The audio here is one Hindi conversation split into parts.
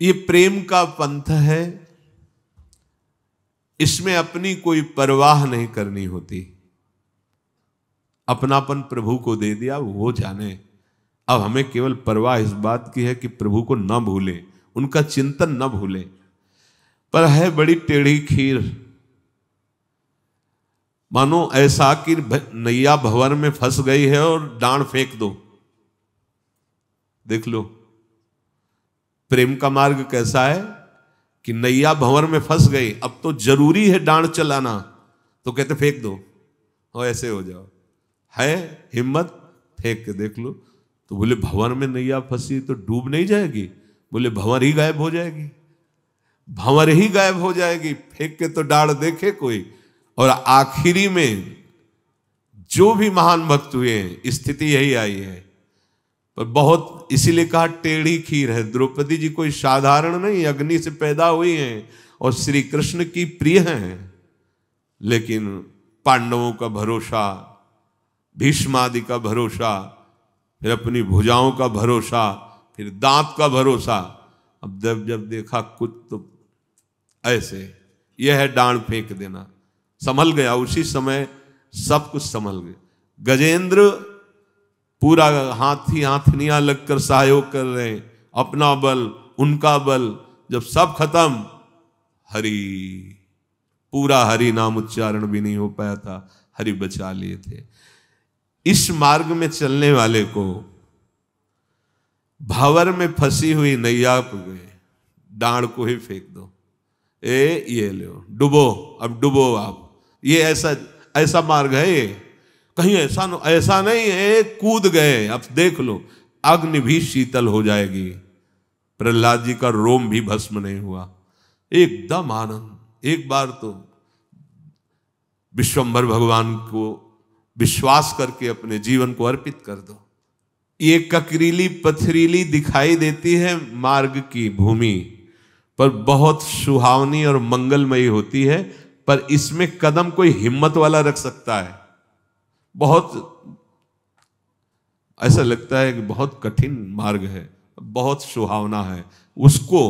ये प्रेम का पंथ है, इसमें अपनी कोई परवाह नहीं करनी होती। अपनापन प्रभु को दे दिया, वो जाने। अब हमें केवल परवाह इस बात की है कि प्रभु को न भूलें, उनका चिंतन न भूलें। पर है बड़ी टेढ़ी खीर। मानो ऐसा कि नैया भंवर में फंस गई है और डांड फेंक दो। देख लो प्रेम का मार्ग कैसा है कि नैया भंवर में फंस गई, अब तो जरूरी है डांड चलाना, तो कहते फेंक दो और ऐसे हो जाओ। है हिम्मत, फेंक के देख लो। तो बोले भंवर में नैया फंसी तो डूब नहीं जाएगी? बोले भंवर ही गायब हो जाएगी, भंवर ही गायब हो जाएगी, फेंक के तो डांड देखे कोई। और आखिरी में जो भी महान भक्त हुए हैं स्थिति यही आई है। पर बहुत इसीलिए कहा टेढ़ी खीर है। द्रौपदी जी कोई साधारण नहीं, अग्नि से पैदा हुई हैं और श्री कृष्ण की प्रिय हैं, लेकिन पांडवों का भरोसा, भीष्मादि का भरोसा, फिर अपनी भुजाओं का भरोसा, फिर दांत का भरोसा। अब जब देखा कुछ तो ऐसे, यह है डांड फेंक देना। संभल गया उसी समय, सब कुछ संभल गए। गजेंद्र पूरा हाथी हाथनियां लगकर सहयोग कर रहे हैं, अपना बल उनका बल। जब सब खत्म, हरि, पूरा हरि नाम उच्चारण भी नहीं हो पाया था, हरि बचा लिए थे। इस मार्ग में चलने वाले को भंवर में फंसी हुई नैया पे डांड को ही फेंक दो। ये लो डुबो, अब डुबो आप। ये ऐसा मार्ग है ये, कहीं ऐसा नहीं है कूद गए। अब देख लो अग्नि भी शीतल हो जाएगी। प्रहलाद जी का रोम भी भस्म नहीं हुआ, एकदम आनंद। एक बार तो विश्वंभर भगवान को विश्वास करके अपने जीवन को अर्पित कर दो। ये ककरीली पथरीली दिखाई देती है मार्ग की भूमि, पर बहुत सुहावनी और मंगलमयी होती है। पर इसमें कदम कोई हिम्मत वाला रख सकता है। बहुत ऐसा लगता है कि बहुत कठिन मार्ग है, बहुत सुहावना है। उसको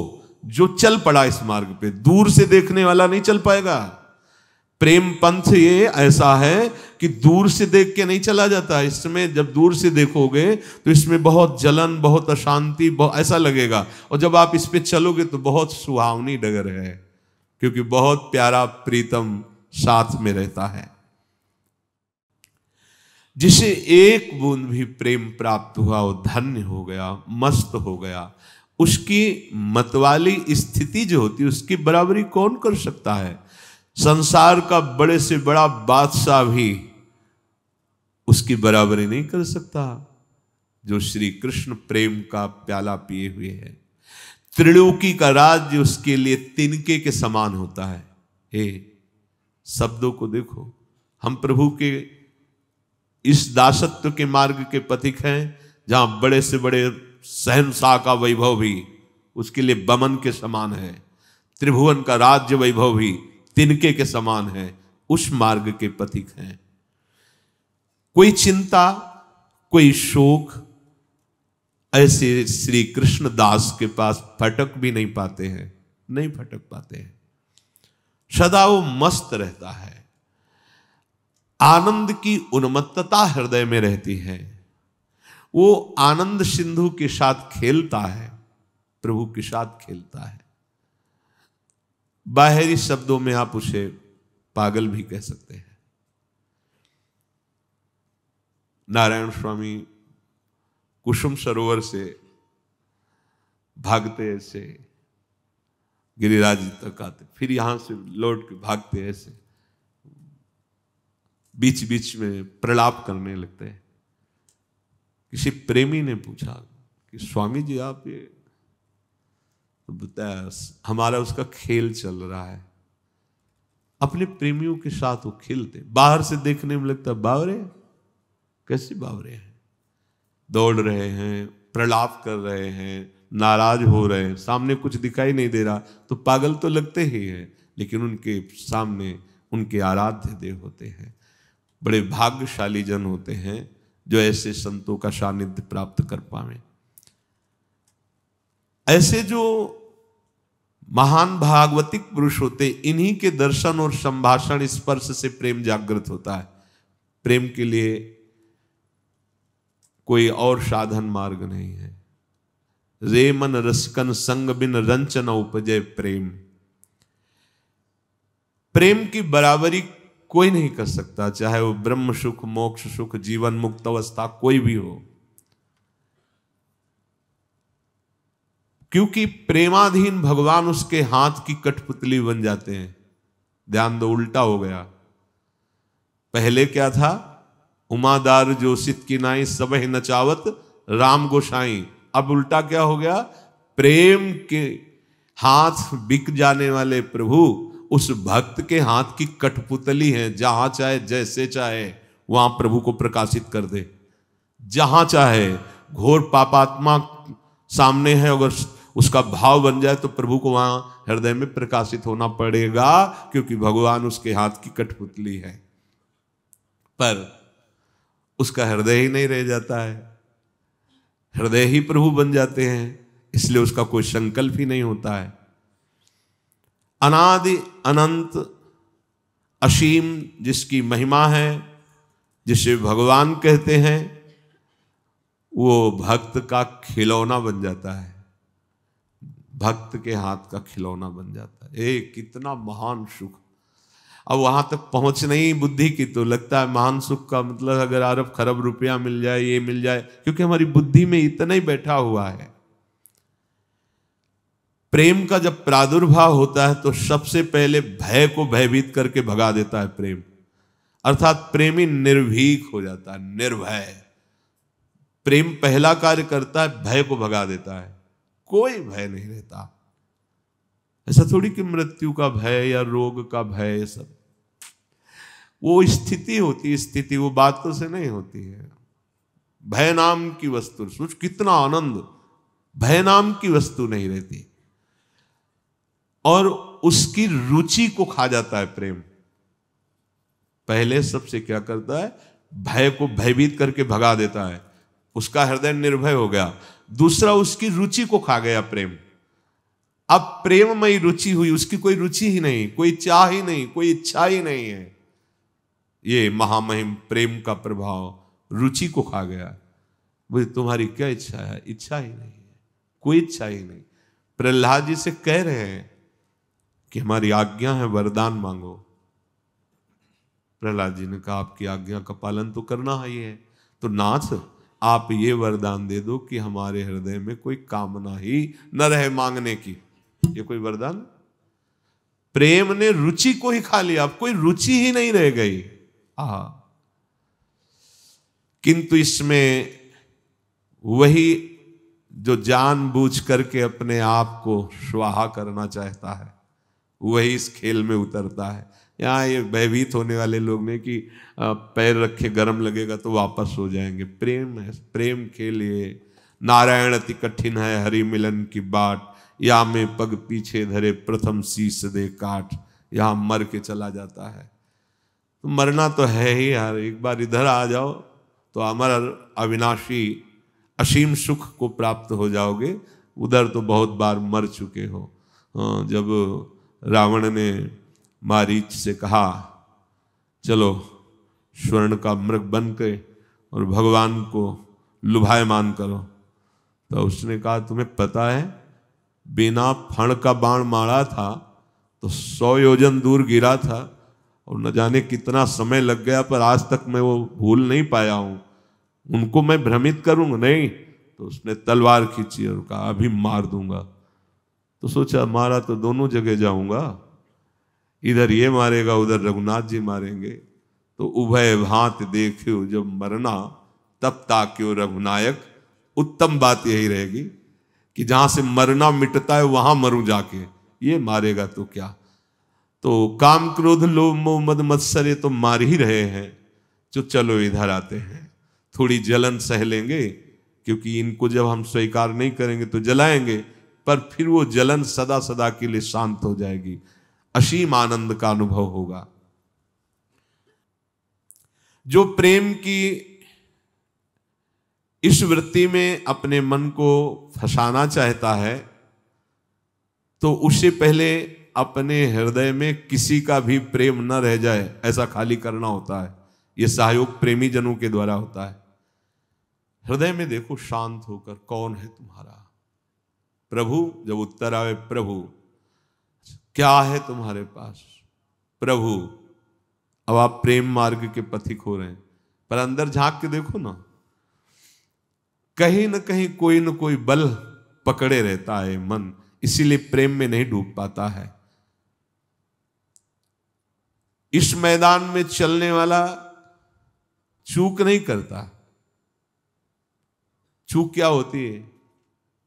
जो चल पड़ा इस मार्ग पे, दूर से देखने वाला नहीं चल पाएगा। प्रेम पंथ ये ऐसा है कि दूर से देख के नहीं चला जाता। इसमें जब दूर से देखोगे तो इसमें बहुत जलन, बहुत अशांति, ऐसा लगेगा। और जब आप इस पे चलोगे तो बहुत सुहावनी डगर है, क्योंकि बहुत प्यारा प्रीतम साथ में रहता है। जिसे एक बूंद भी प्रेम प्राप्त हुआ वो धन्य हो गया, मस्त हो गया। उसकी मतवाली स्थिति जो होती है उसकी बराबरी कौन कर सकता है? संसार का बड़े से बड़ा बादशाह भी उसकी बराबरी नहीं कर सकता, जो श्री कृष्ण प्रेम का प्याला पिए हुए है। त्रिलोकी का राज्य उसके लिए तिनके के समान होता है। हे शब्दों को देखो, हम प्रभु के इस दासत्व के मार्ग के पथिक हैं, जहां बड़े से बड़े शहंशाह का वैभव भी उसके लिए बमन के समान है, त्रिभुवन का राज्य वैभव भी तिनके के समान है। उस मार्ग के पथिक हैं। कोई चिंता, कोई शोक ऐसे श्री कृष्ण दास के पास फटक भी नहीं पाते हैं, नहीं फटक पाते हैं। सदा वो मस्त रहता है, आनंद की उन्मत्तता हृदय में रहती है। वो आनंद सिंधु के साथ खेलता है, प्रभु के साथ खेलता है। बाहरी शब्दों में आप उसे पागल भी कह सकते हैं। नारायण स्वामी कुसुम सरोवर से भागते ऐसे गिरिराज तक आते, फिर यहां से लौट के भागते ऐसे, बीच बीच में प्रलाप करने लगते हैं। किसी प्रेमी ने पूछा कि स्वामी जी आप ये, तो बताया हमारा उसका खेल चल रहा है। अपने प्रेमियों के साथ वो खेलते, बाहर से देखने में लगता बावरे, कैसे बावरे हैं, दौड़ रहे हैं, प्रलाप कर रहे हैं, नाराज हो रहे हैं, सामने कुछ दिखाई नहीं दे रहा तो पागल तो लगते ही हैं, लेकिन उनके सामने उनके आराध्य देव होते हैं। बड़े भाग्यशाली जन होते हैं जो ऐसे संतों का सानिध्य प्राप्त कर पावे। ऐसे जो महान भागवतिक पुरुष होते, इन्हीं के दर्शन और संभाषण स्पर्श से प्रेम जागृत होता है। प्रेम के लिए कोई और साधन मार्ग नहीं है। रे मन रसकन संग बिन रंच न उपजय प्रेम। प्रेम की बराबरी कोई नहीं कर सकता, चाहे वो ब्रह्म सुख, मोक्ष सुख, जीवन मुक्त अवस्था कोई भी हो, क्योंकि प्रेमाधीन भगवान उसके हाथ की कठपुतली बन जाते हैं। ध्यान दो, उल्टा हो गया। पहले क्या था? उमादार जोशित की नाई सबह नचावत राम गोसाई। अब उल्टा क्या हो गया? प्रेम के हाथ बिक जाने वाले प्रभु उस भक्त के हाथ की कठपुतली है। जहां चाहे जैसे चाहे वहां प्रभु को प्रकाशित कर दे। जहां चाहे घोर पापात्मा सामने है, अगर उसका भाव बन जाए तो प्रभु को वहां हृदय में प्रकाशित होना पड़ेगा, क्योंकि भगवान उसके हाथ की कठपुतली है। पर उसका हृदय ही नहीं रह जाता है, हृदय ही प्रभु बन जाते हैं, इसलिए उसका कोई संकल्प ही नहीं होता है। अनादि अनंत असीम जिसकी महिमा है, जिसे भगवान कहते हैं, वो भक्त का खिलौना बन जाता है, भक्त के हाथ का खिलौना बन जाता है। कितना महान सुख! अब वहां तक पहुंच नहीं बुद्धि की तो लगता है महान सुख का मतलब अगर अरब खरब रुपया मिल जाए, ये मिल जाए, क्योंकि हमारी बुद्धि में इतना ही बैठा हुआ है। प्रेम का जब प्रादुर्भाव होता है तो सबसे पहले भय को भयभीत करके भगा देता है प्रेम, अर्थात प्रेमी निर्भीक हो जाता है, निर्भय। प्रेम पहला कार्य करता है, भय को भगा देता है। कोई भय नहीं रहता। ऐसा थोड़ी कि मृत्यु का भय या रोग का भय, सब वो स्थिति होती है, स्थिति वो बातों से नहीं होती है। भय नाम की वस्तु, सोच कितना आनंद, भय नाम की वस्तु नहीं रहती। और उसकी रुचि को खा जाता है प्रेम। पहले सबसे क्या करता है? भय को भयभीत करके भगा देता है, उसका हृदय निर्भय हो गया। दूसरा, उसकी रुचि को खा गया प्रेम। अब प्रेममयी रुचि हुई, उसकी कोई रुचि ही नहीं, कोई चाह ही नहीं, कोई इच्छा ही नहीं है। ये महामहिम प्रेम का प्रभाव रुचि को खा गया। बोले तुम्हारी क्या इच्छा है? इच्छा ही नहीं है, कोई इच्छा ही नहीं। प्रहलाद जी से कह रहे हैं कि हमारी आज्ञा है, वरदान मांगो। प्रहलाद जी ने कहा आपकी आज्ञा का पालन तो करना ही है, तो नाथ आप ये वरदान दे दो कि हमारे हृदय में कोई कामना ही न रहे मांगने की। ये कोई वरदान? प्रेम ने रुचि को ही खा लिया, अब कोई रुचि ही नहीं रह गई। किंतु इसमें वही जो जानबूझ करके अपने आप को स्वाहा करना चाहता है, वही इस खेल में उतरता है। यहाँ ये भयभीत होने वाले लोग ने कि पैर रखे गर्म लगेगा तो वापस हो जाएंगे। प्रेम है, प्रेम के लिए नारायण अति कठिन है हरि मिलन की बाट, या में पग पीछे धरे प्रथम शीश दे काट। यहाँ मर के चला जाता है, तो मरना तो है ही यार। एक बार इधर आ जाओ तो अमर अविनाशी असीम सुख को प्राप्त हो जाओगे, उधर तो बहुत बार मर चुके हो। जब रावण ने मारीच से कहा चलो स्वर्ण का मृग बन के और भगवान को लुभायमान करो, तो उसने कहा तुम्हें पता है बिना फण का बाण मारा था तो 100 योजन दूर गिरा था, और न जाने कितना समय लग गया, पर आज तक मैं वो भूल नहीं पाया हूं, उनको मैं भ्रमित करूंगा नहीं। तो उसने तलवार खींची और कहा अभी मार दूंगा। तो सोचा मारा तो दोनों जगह जाऊंगा, इधर ये मारेगा उधर रघुनाथ जी मारेंगे, तो उभय भांत देखियो जब मरना तब ताक्यो रघुनायक। उत्तम बात यही रहेगी कि जहां से मरना मिटता है वहां मरूं जाके, ये मारेगा तो क्या। तो काम क्रोध लोभ मोह मद मत्सर तो मार ही रहे हैं, जो चलो इधर आते हैं, थोड़ी जलन सह लेंगे, क्योंकि इनको जब हम स्वीकार नहीं करेंगे तो जलाएंगे, पर फिर वो जलन सदा सदा के लिए शांत हो जाएगी, असीम आनंद का अनुभव होगा। जो प्रेम की इस वृत्ति में अपने मन को फंसाना चाहता है, तो उससे पहले अपने हृदय में किसी का भी प्रेम न रह जाए ऐसा खाली करना होता है। यह सहयोग प्रेमी जनों के द्वारा होता है। हृदय में देखो शांत होकर, कौन है तुम्हारा प्रभु। जब उत्तर आवे प्रभु, क्या है तुम्हारे पास प्रभु, अब आप प्रेम मार्ग के पथिक हो रहे हैं। पर अंदर झांक के देखो ना, कहीं न कहीं कोई न कोई बल पकड़े रहता है मन, इसीलिए प्रेम में नहीं डूब पाता है। इस मैदान में चलने वाला चूक नहीं करता। चूक क्या होती है?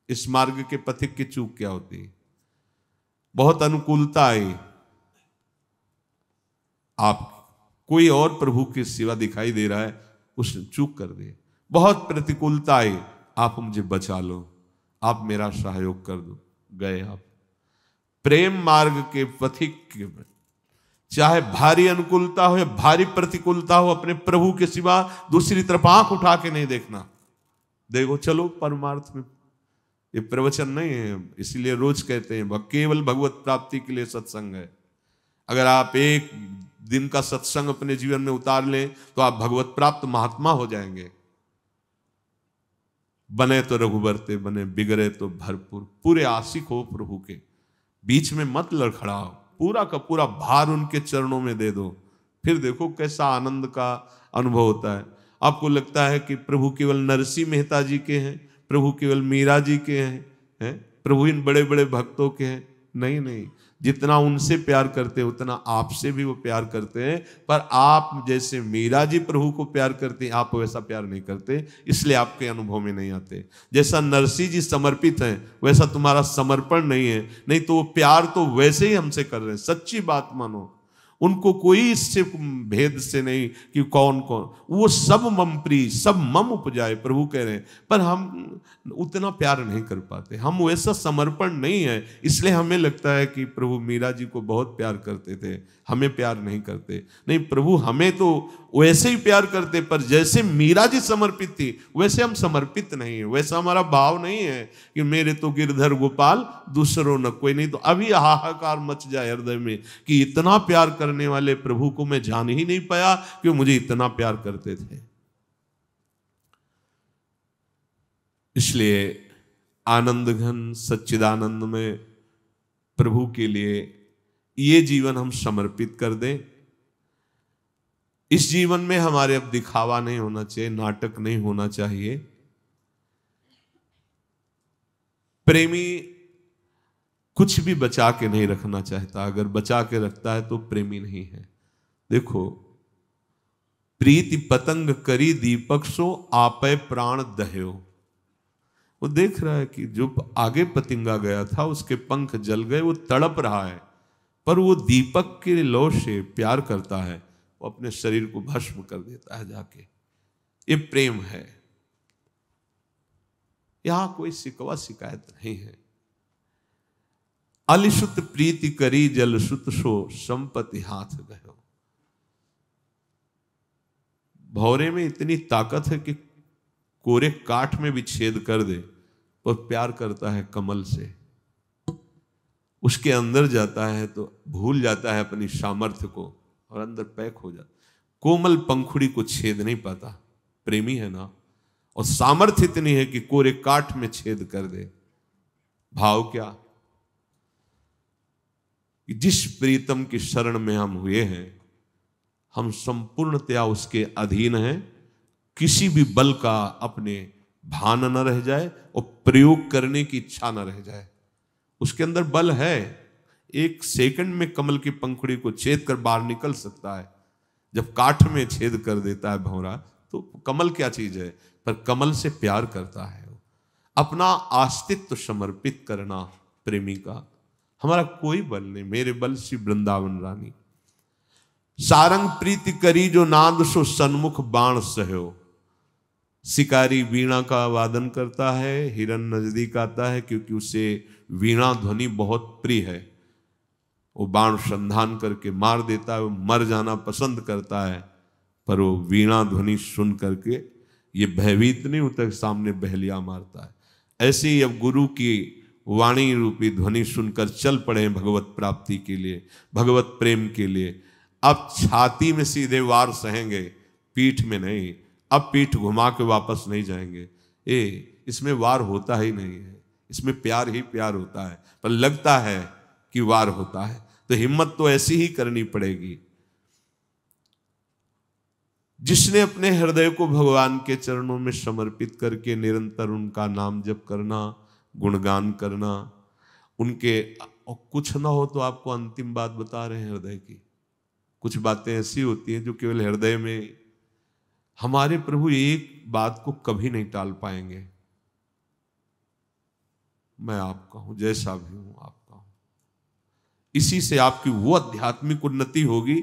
इस मार्ग के पथिक की चूक क्या होती है? बहुत अनुकूलता आई, आप कोई और प्रभु के सिवा दिखाई दे रहा है, उसने चूक कर दी। बहुत प्रतिकूलता आई, आप मुझे बचा लो, आप मेरा सहयोग कर दो, गए आप। प्रेम मार्ग के पथिक चाहे भारी अनुकूलता हो या भारी प्रतिकूलता हो, अपने प्रभु के सिवा दूसरी तरफ आंख उठा के नहीं देखना। देखो चलो परमार्थ में, ये प्रवचन नहीं है, इसीलिए रोज कहते हैं केवल भगवत प्राप्ति के लिए सत्संग है। अगर आप एक दिन का सत्संग अपने जीवन में उतार लें तो आप भगवत प्राप्त महात्मा हो जाएंगे। बने तो रघुबरते बने, बिगड़े तो भरपूर। पूरे आशिक हो प्रभु के, बीच में मत लड़खड़ाओ, पूरा का पूरा भार उनके चरणों में दे दो। फिर देखो कैसा आनंद का अनुभव होता है। आपको लगता है कि प्रभु केवल नरसिंह मेहता जी के हैं, प्रभु केवल मीरा जी के हैं, प्रभु इन बड़े बड़े भक्तों के हैं। नहीं नहीं, जितना उनसे प्यार करते हैं उतना आपसे भी वो प्यार करते हैं। पर आप जैसे मीरा जी प्रभु को प्यार करते हैं, आप वैसा प्यार नहीं करते, इसलिए आपके अनुभव में नहीं आते। जैसा नरसिंह जी समर्पित हैं वैसा तुम्हारा समर्पण नहीं है, नहीं तो वो प्यार तो वैसे ही हमसे कर रहे हैं। सच्ची बात मानो, उनको कोई इससे भेद से नहीं कि कौन कौन, वो सब मम प्रिय, सब मम उपजाए प्रभु कह रहे हैं। पर हम उतना प्यार नहीं कर पाते, हम वैसा समर्पण नहीं है, इसलिए हमें लगता है कि प्रभु मीरा जी को बहुत प्यार करते थे, हमें प्यार नहीं करते। नहीं, प्रभु हमें तो वैसे ही प्यार करते, पर जैसे मीरा जी समर्पित थी वैसे हम समर्पित नहीं है। वैसा हमारा भाव नहीं है कि मेरे तो गिरधर गोपाल दूसरों न कोई। नहीं तो अभी हाहाकार मच जाए हृदय में कि इतना प्यार करने वाले प्रभु को मैं जान ही नहीं पाया कि वो मुझे इतना प्यार करते थे। इसलिए आनंद घन सच्चिदानंद में प्रभु के लिए ये जीवन हम समर्पित कर दें। इस जीवन में हमारे अब दिखावा नहीं होना चाहिए, नाटक नहीं होना चाहिए। प्रेमी कुछ भी बचा के नहीं रखना चाहता, अगर बचा के रखता है तो प्रेमी नहीं है। देखो, प्रीति पतंग करी दीपक सो आपे प्राण दह्यो। वो देख रहा है कि जो आगे पतंगा गया था उसके पंख जल गए, वो तड़प रहा है, पर वो दीपक के लौ से प्यार करता है, वो अपने शरीर को भस्म कर देता है जाके। ये प्रेम है। यहां कोई शिकवा शिकायत नहीं है। अलिसुत प्रीति करी जल सुत सो संपत्ति हाथ गयो। भौरे में इतनी ताकत है कि कोरे काठ में भी छेद कर दे, और प्यार करता है कमल से। उसके अंदर जाता है तो भूल जाता है अपनी सामर्थ्य को, और अंदर पैक हो जाता। कोमल पंखुड़ी को छेद नहीं पाता, प्रेमी है ना। और सामर्थ्य इतनी है कि कोरे काठ में छेद कर दे। भाव क्या? जिस प्रीतम की शरण में हम हुए हैं, हम संपूर्णतया उसके अधीन हैं। किसी भी बल का अपने भान न रह जाए और प्रयोग करने की इच्छा न रह जाए। उसके अंदर बल है, एक सेकंड में कमल की पंखुड़ी को छेद कर बाहर निकल सकता है। जब काठ में छेद कर देता है भंवरा, तो कमल क्या चीज है? पर कमल से प्यार करता है। अपना अस्तित्व समर्पित करना प्रेमी का। हमारा कोई बल नहीं, मेरे बल श्री वृंदावन रानी। सारंग प्रीति करी जो नाद सो सन्मुख बाण सहयो। शिकारी वीणा का वादन करता है, हिरन नजदीक आता है क्योंकि उसे वीणा ध्वनि बहुत प्रिय है। वो बाण संधान करके मार देता है, वो मर जाना पसंद करता है, पर वो वीणा ध्वनि सुन करके ये भयभीत नहीं होता, सामने बहलिया मारता है। ऐसे ही अब गुरु की वाणी रूपी ध्वनि सुनकर चल पड़े भगवत प्राप्ति के लिए, भगवत प्रेम के लिए। अब छाती में सीधे वार सहेंगे, पीठ में नहीं। अब पीठ घुमा के वापस नहीं जाएंगे। इसमें वार होता ही नहीं है, इसमें प्यार ही प्यार होता है, पर लगता है कि वार होता है। तो हिम्मत तो ऐसी ही करनी पड़ेगी। जिसने अपने हृदय को भगवान के चरणों में समर्पित करके निरंतर उनका नाम जप करना, गुणगान करना, उनके कुछ ना हो तो आपको अंतिम बात बता रहे हैं हृदय की। कुछ बातें ऐसी होती हैं जो केवल हृदय में, हमारे प्रभु एक बात को कभी नहीं टाल पाएंगे, मैं आपका हूं, जैसा भी हूं आपका हूं। इसी से आपकी वो आध्यात्मिक उन्नति होगी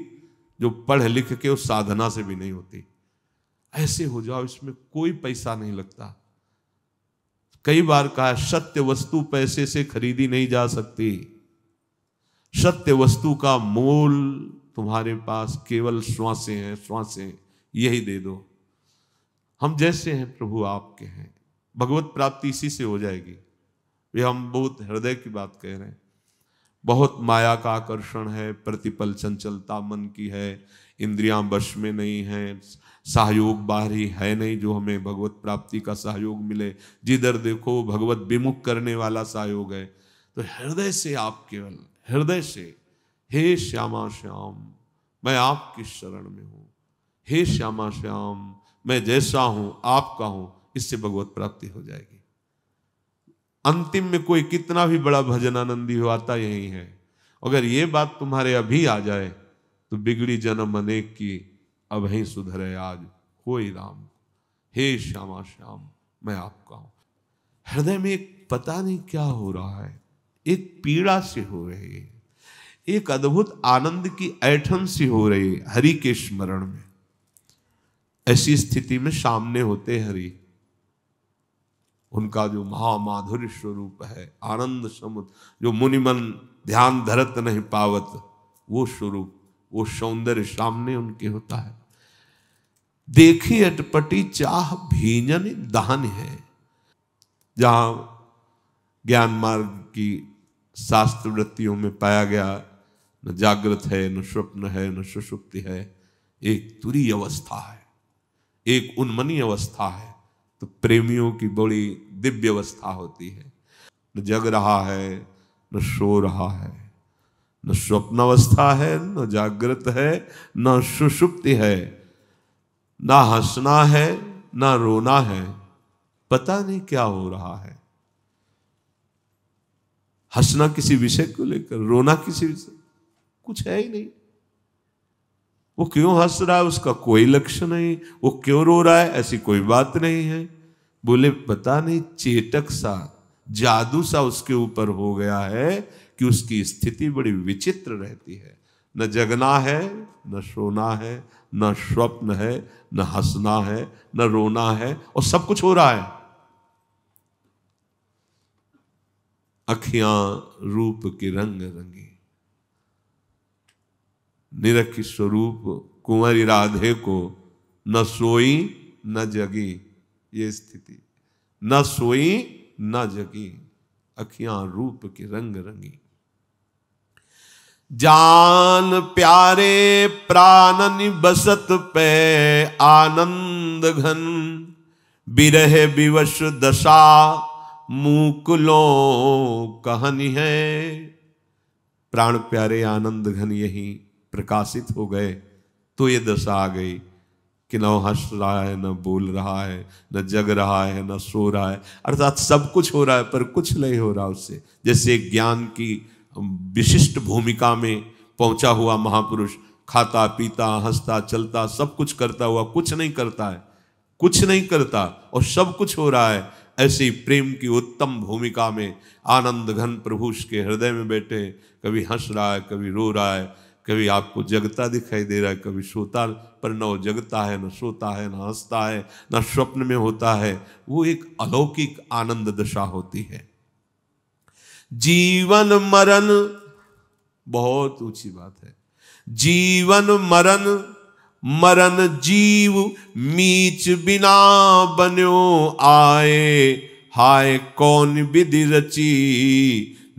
जो पढ़ लिख के उस साधना से भी नहीं होती। ऐसे हो जाओ, इसमें कोई पैसा नहीं लगता। कई बार कहा, सत्य वस्तु पैसे से खरीदी नहीं जा सकती। सत्य वस्तु का मोल तुम्हारे पास केवल श्वासें हैं, श्वासें, यही दे दो। हम जैसे हैं प्रभु आपके हैं। भगवत प्राप्ति इसी से हो जाएगी। ये हम बहुत हृदय की बात कह रहे हैं। बहुत माया का आकर्षण है, प्रतिपल चंचलता मन की है, इंद्रियां वश में नहीं है, सहयोग बाहरी है नहीं जो हमें भगवत प्राप्ति का सहयोग मिले। जिधर देखो भगवत विमुख करने वाला सहयोग है। तो हृदय से आप केवल हृदय से, हे श्यामा श्याम मैं आपकी शरण में हूं, हे श्यामा श्याम मैं जैसा हूं आपका हूं, इससे भगवत प्राप्ति हो जाएगी। अंतिम में कोई कितना भी बड़ा भजनानंदी हो, आता यही है। अगर ये बात तुम्हारे अभी आ जाए तो बिगड़ी जन्म अनेक की, अब ही सुधरे आज होई राम। हे श्यामा श्याम मैं आपका हूं। हृदय में एक पता नहीं क्या हो रहा है, एक पीड़ा सी हो रही है, एक अद्भुत आनंद की ऐठन सी हो रही है हरि के स्मरण में। ऐसी स्थिति में सामने होते हरि, उनका जो महामाधुर्य स्वरूप है, आनंद समुद्र, जो मुनिमन ध्यान धरत नहीं पावत, वो स्वरूप, वो सौंदर्य सामने उनके होता है। देखी अटपटी चाह भीजन दहन है। जहां ज्ञान मार्ग की शास्त्र वृत्तियों में पाया गया, न जागृत है, न स्वप्न है, न सुषुप्ति है, एक तुरीय अवस्था है, एक उन्मनी अवस्था है। तो प्रेमियों की बड़ी दिव्य अवस्था होती है। न जग रहा है, न सो रहा है, न स्वप्न अवस्था है, न जागृत है, न सुषुप्ति है, ना हंसना है, ना रोना है, पता नहीं क्या हो रहा है। हंसना किसी विषय को लेकर, रोना किसी विषय, कुछ है ही नहीं। वो क्यों हंस रहा है उसका कोई लक्ष्य नहीं, वो क्यों रो रहा है ऐसी कोई बात नहीं है। बोले पता नहीं चेटक सा, जादू सा उसके ऊपर हो गया है कि उसकी स्थिति बड़ी विचित्र रहती है। न जगना है, न सोना है, न स्वप्न है, न हंसना है, न रोना है, और सब कुछ हो रहा है। अखियां रूप के रंग रंगी, निरखी स्वरूप कुंवरी राधे को, न सोई न जगी, ये स्थिति, न सोई न जगी, अखियां रूप के रंग रंगी। जान प्यारे प्राणन बसत पे आनंद घन, बिरह विवश दशा मुकुलों कहनी है। प्राण प्यारे आनंद घन यही प्रकाशित हो गए तो ये दशा आ गई कि न हंस रहा है, न बोल रहा है, न जग रहा है, न सो रहा है, अर्थात सब कुछ हो रहा है पर कुछ नहीं हो रहा उससे। जैसे ज्ञान की विशिष्ट भूमिका में पहुंचा हुआ महापुरुष खाता पीता हंसता चलता सब कुछ करता हुआ कुछ नहीं करता है, कुछ नहीं करता और सब कुछ हो रहा है। ऐसे ही प्रेम की उत्तम भूमिका में आनंद घन प्रभु उसके हृदय में बैठे, कभी हंस रहा है, कभी रो रहा है, कभी आपको जगता दिखाई दे रहा है, कभी सोता, पर न वो जगता है, न सोता है, न हंसता है, न स्वप्न में होता है। वो एक अलौकिक आनंद दशा होती है। जीवन मरण, बहुत ऊंची बात है, जीवन मरण, मरण जीव मीच बिना बन्यो आए, हाय कौन विधि रची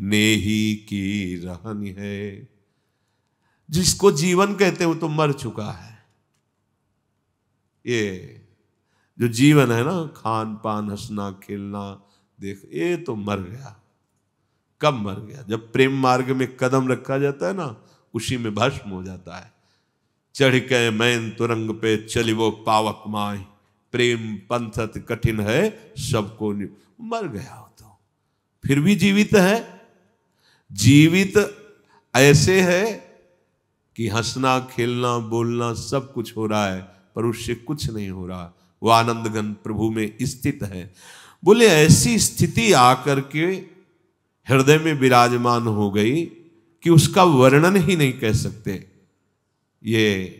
नेही की रहनी है। जिसको जीवन कहते हैं वो तो मर चुका है। ये जो जीवन है ना, खान पान हंसना खेलना देख, ये तो मर गया। कब मर गया? जब प्रेम मार्ग में कदम रखा जाता है ना, उसी में भस्म हो जाता है। चढ़ के मैन तुरंग पे चली वो पावक माई, प्रेम पंथत कठिन है सबको। मर गया हो तो फिर भी जीवित है। जीवित ऐसे है कि हंसना खेलना बोलना सब कुछ हो रहा है, पर उससे कुछ नहीं हो रहा। वो आनंद घन प्रभु में स्थित है। बोले ऐसी स्थिति आकर के हृदय में विराजमान हो गई कि उसका वर्णन ही नहीं कर सकते। ये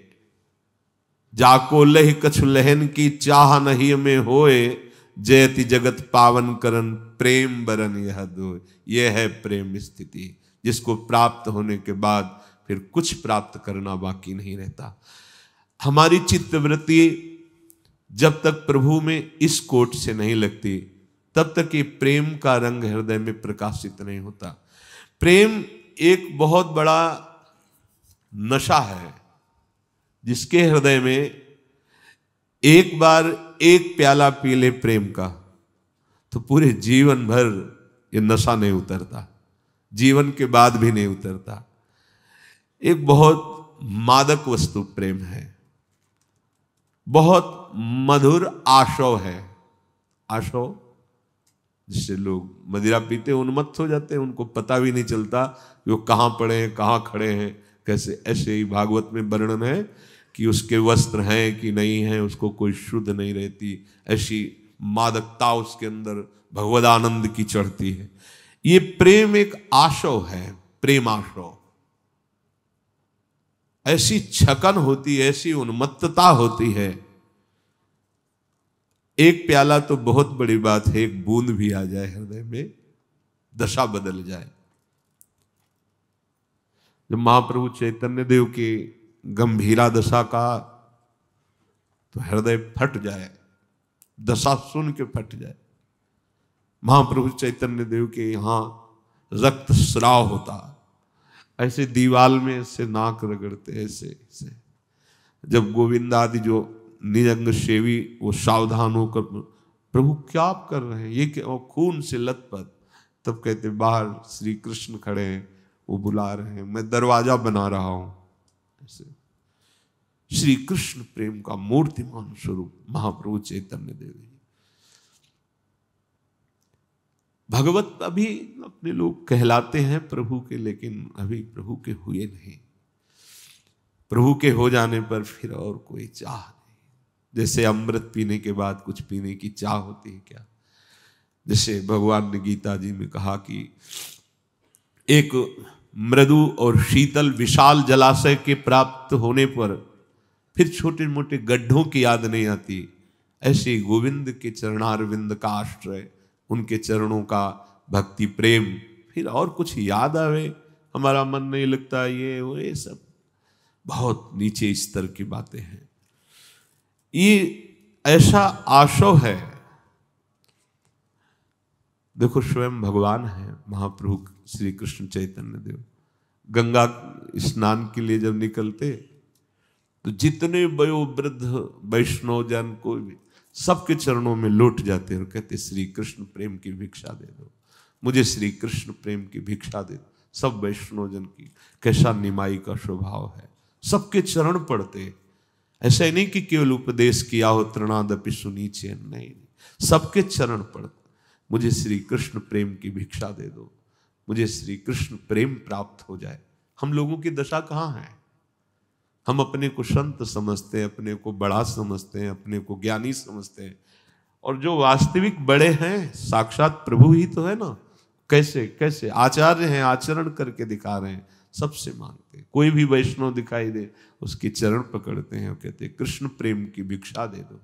जाको लह कछु लहन की चाह नहीं में होए, जयति जगत पावन करन प्रेम बरन यह दो। यह है प्रेम स्थिति, जिसको प्राप्त होने के बाद फिर कुछ प्राप्त करना बाकी नहीं रहता। हमारी चित्तवृत्ति जब तक प्रभु में इस कोट से नहीं लगती, तब तक ये प्रेम का रंग हृदय में प्रकाशित नहीं होता। प्रेम एक बहुत बड़ा नशा है, जिसके हृदय में एक बार एक प्याला पी ले प्रेम का, तो पूरे जीवन भर ये नशा नहीं उतरता, जीवन के बाद भी नहीं उतरता। एक बहुत मादक वस्तु प्रेम है, बहुत मधुर आशव है। आशव जिससे लोग मदिरा पीते उन्मत्त हो जाते हैं, उनको पता भी नहीं चलता कि वो कहाँ पड़े हैं, कहाँ खड़े हैं, कैसे। ऐसे ही भागवत में वर्णन है कि उसके वस्त्र हैं कि नहीं हैं, उसको कोई शुद्ध नहीं रहती। ऐसी मादकता उसके अंदर भगवदानंद की चढ़ती है। ये प्रेम एक आशव है, प्रेम आशव। ऐसी छकन होती है, ऐसी उन्मत्तता होती है। एक प्याला तो बहुत बड़ी बात है, एक बूंद भी आ जाए हृदय में, दशा बदल जाए। जब महाप्रभु चैतन्य देव की गंभीरा दशा का, तो हृदय फट जाए, दशा सुन के फट जाए। महाप्रभु चैतन्य देव के यहाँ रक्त स्राव होता, ऐसे दीवाल में ऐसे नाक रगड़ते, ऐसे ऐसे। जब गोविंद आदि जो निजंग सेवी वो सावधान होकर, प्रभु क्या आप कर रहे हैं, ये क्या, खून से लथपथ। तब कहते बाहर श्री कृष्ण खड़े हैं, वो बुला रहे हैं, मैं दरवाजा बना रहा हूं। ऐसे श्री कृष्ण प्रेम का मूर्तिमान स्वरूप महाप्रभु चैतन्य देव। भगवत अभी अपने लोग कहलाते हैं प्रभु के, लेकिन अभी प्रभु के हुए नहीं। प्रभु के हो जाने पर फिर और कोई चाह नहीं। जैसे अमृत पीने के बाद कुछ पीने की चाह होती है क्या? जैसे भगवान ने गीता जी में कहा कि एक मृदु और शीतल विशाल जलाशय के प्राप्त होने पर फिर छोटे मोटे गड्ढों की याद नहीं आती, ऐसे गोविंद के चरणारविंद का आश्रय, उनके चरणों का भक्ति प्रेम, फिर और कुछ याद आवे हमारा मन नहीं लगता। ये सब बहुत नीचे स्तर की बातें हैं। ये ऐसा आशव है। देखो स्वयं भगवान है महाप्रभु श्री कृष्ण चैतन्य देव, गंगा स्नान के लिए जब निकलते तो जितने वयोवृद्ध वैष्णव जन को भी सबके चरणों में लौट जाते और कहते श्री कृष्ण प्रेम की भिक्षा दे दो, मुझे श्री कृष्ण प्रेम की भिक्षा दे दो। सब वैष्णव जन की कैसा निमाई का स्वभाव है, सबके चरण पड़ते। ऐसा ही नहीं कि केवल उपदेश किया हो तृणादपि सुनीचे, नहीं, सबके चरण पड़ते। मुझे श्री कृष्ण प्रेम की भिक्षा दे दो, मुझे श्री कृष्ण प्रेम प्राप्त हो जाए। हम लोगों की दशा कहाँ है? हम अपने को संत समझते हैं, अपने को बड़ा समझते हैं, अपने को ज्ञानी समझते हैं, और जो वास्तविक बड़े हैं साक्षात प्रभु ही तो है ना। कैसे कैसे आचार्य हैं, आचरण करके दिखा रहे हैं, सबसे मांगते हैं। कोई भी वैष्णव दिखाई दे उसके चरण पकड़ते हैं और कहते हैं कृष्ण प्रेम की भिक्षा दे दो।